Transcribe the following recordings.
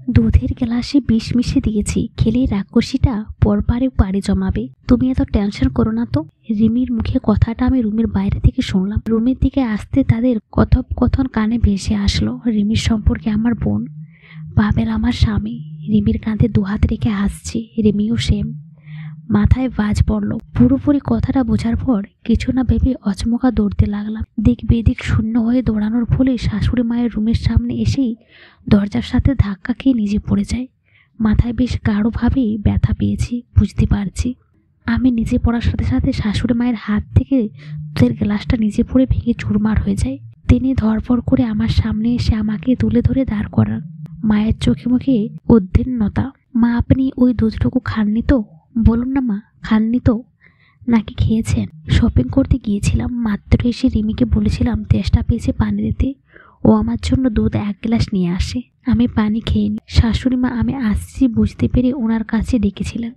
দুধের গ্লাসে বিষ মিশিয়ে দিয়েছি, খেলেই রাক্ষসীটা পরপারে পাড়ি জমাবে। তুমি এত টেনশন করো না তো। রিমির মুখে কথাটা আমি রুমের বাইরে থেকে শুনলাম। রুমের দিকে আসতে তাদের কথোপকথন কানে ভেসে আসলো। রিমির সম্পর্কে আমার বোন, পাবেল আমার স্বামী। রিমির কাঁধে দুহাত রেখে হাসছি, রিমিও সেম। মাথায় বাজ পড়ল। পুরোপুরি কথাটা বোঝার পর কিছু না ভেবে অচমকা দৌড়তে লাগলাম। দিক বেদিক শূন্য হয়ে দৌড়ানোর ফলে শাশুড়ি মায়ের রুমের সামনে এসেই দরজার সাথে ধাক্কা খেয়ে নিজে পড়ে যায়। মাথায় বেশ গাঢ়ভাবেই ব্যথা পেয়েছি, বুঝতে পারছি। আমি নিজে পড়ার সাথে সাথে শাশুড়ি মায়ের হাত থেকে দুধের গ্লাসটা নিজে পড়ে ভেঙে চুরমার হয়ে যায়। তিনি ধরপড় করে আমার সামনে এসে আমাকে তুলে ধরে দাঁড় করান। মায়ের চোখে মুখে উদ্বিগ্নতা। মা, আপনি ওই দুধটুকু খাননি তো? বলুন না মা, খাননি তো? নাকি খেয়েছেন? শপিং করতে গিয়েছিলাম, মাত্র এসে রিমিকে বলেছিলাম তেষ্টা পেয়েছে পানি দিতে। ও আমার জন্য দুধ 1 গ্লাস নিয়ে আসে। আমি পানি খেয়েনি। শাশুড়ি মা আমি আসছি বুঝতে পেরে ওনার কাছে ডেকেছিলেন।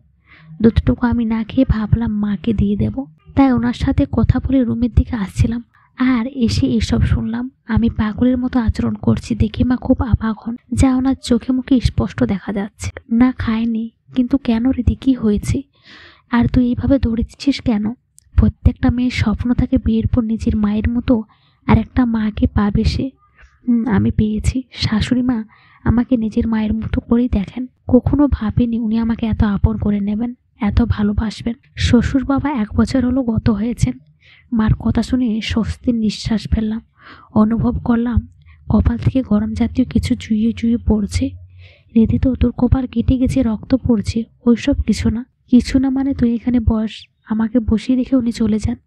দুধটুকু আমি না খেয়ে ভাবলাম মাকে দিয়ে দেব, তাই ওনার সাথে কথা বলে রুমের দিকে আসছিলাম। আর এসে এসব শুনলাম। আমি পাগলের মতো আচরণ করছি দেখে মা খুব অবাক হন, যা ওনার চোখে মুখে স্পষ্ট দেখা যাচ্ছে। না, খায়নি। কিন্তু কেন রিদি, কি হয়েছে? আর তুই এইভাবে দৌড়েছিস কেন? প্রত্যেকটা মেয়ের স্বপ্ন থাকে বিয়ের পর নিজের মায়ের মতো আর একটা মাকে পাবে সে। আমি পেয়েছি। শাশুড়ি মা আমাকে নিজের মায়ের মতো করেই দেখেন। কখনো ভাবিনি উনি আমাকে এত আপন করে নেবেন, এত ভালোবাসবেন। শ্বশুর বাবা 1 বছর হলো গত হয়েছেন। মার কথা শুনে স্বস্তির নিঃশ্বাস ফেললাম। অনুভব করলাম কপাল থেকে গরম জাতীয় কিছু চুইয়ে চুইয়ে পড়ছে। রেদি তো, তোর কপাল কেটে গেছে, রক্ত পড়ছে। ওইসব কিছু না। কিছু না মানে তুই এখানে বস। আমাকে বসিয়ে রেখে উনি চলে যান।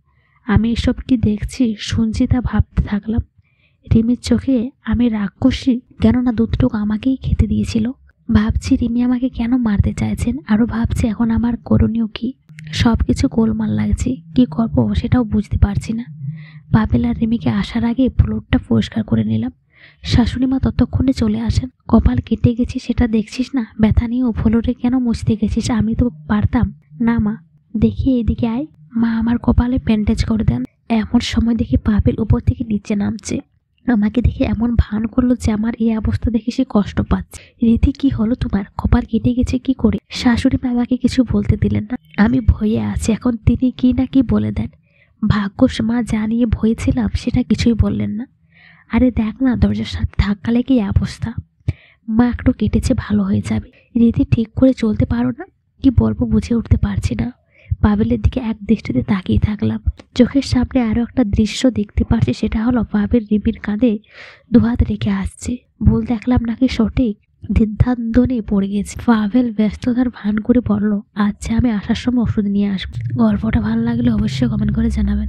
আমি এসব কি দেখছি শুনছি তা ভাবতে থাকলাম। রিমির চোখে আমি রাক্ষসী, কেননা দুধটুকু আমাকেই খেতে দিয়েছিল। ভাবছি রিমি আমাকে কেন মারতে চাইছেন। আরও ভাবছি এখন আমার করণীয় কি। সব কিছু গোলমাল লাগছে, কি করব সেটাও বুঝতে পারছি না। পাবেল আর রিমিকে আসার আগে ফ্লোরটা পরিষ্কার করে নিলাম। শাশুড়ি মা ততক্ষণে চলে আসেন। কপাল কেটে গেছি সেটা দেখছিস না? ব্যথা নিয়েও ফ্লোরে কেন মুছতে গেছিস? আমি তো পারতাম না। মা দেখি এইদিকে আয়। মা আমার কপালে ব্যান্ডেজ করে দেন। এমন সময় দেখি পাবেল উপর থেকে নিচে নামছে। আমাকে দেখে এমন ভান করলো যে আমার এই অবস্থা দেখে সে কষ্ট পাচ্ছে। রীতি, কি হলো তোমার? কপাল কেটে গেছে কি করে? শাশুড়ি মা আমাকে কিছু বলতে দিলেন না। আমি ভয়ে আছি। এখন তিনি কি না কি বলে দেন। ভাগ্যস মা জানিয়ে ভয়ে ছিলাম সেটা কিছুই বললেন না। আরে দেখ না, দরজার সাথে ধাক্কা লেগে এই অবস্থা। মা একটু কেটেছে, ভালো হয়ে যাবে। রীতি, ঠিক করে চলতে পারো না? কি বলবো বুঝে উঠতে পারছি না। পাবেলের দিকে এক দৃষ্টিতে তাকিয়ে থাকলাম। চোখের সামনে আরো একটা দৃশ্য দেখতে পাচ্ছি, সেটা হলো পাবেল রিমির কাঁধে দুহাত রেখে আসছে। ভুল দেখলাম নাকি সঠিক, সিদ্ধান্ত নিয়ে পড়ে গেছে। পাবেল ব্যস্ততার ভান করে বলল, আচ্ছা আমি আসার সময় ওষুধ নিয়ে আসবো। গল্পটা ভালো লাগলে অবশ্যই কমেন্ট করে জানাবেন।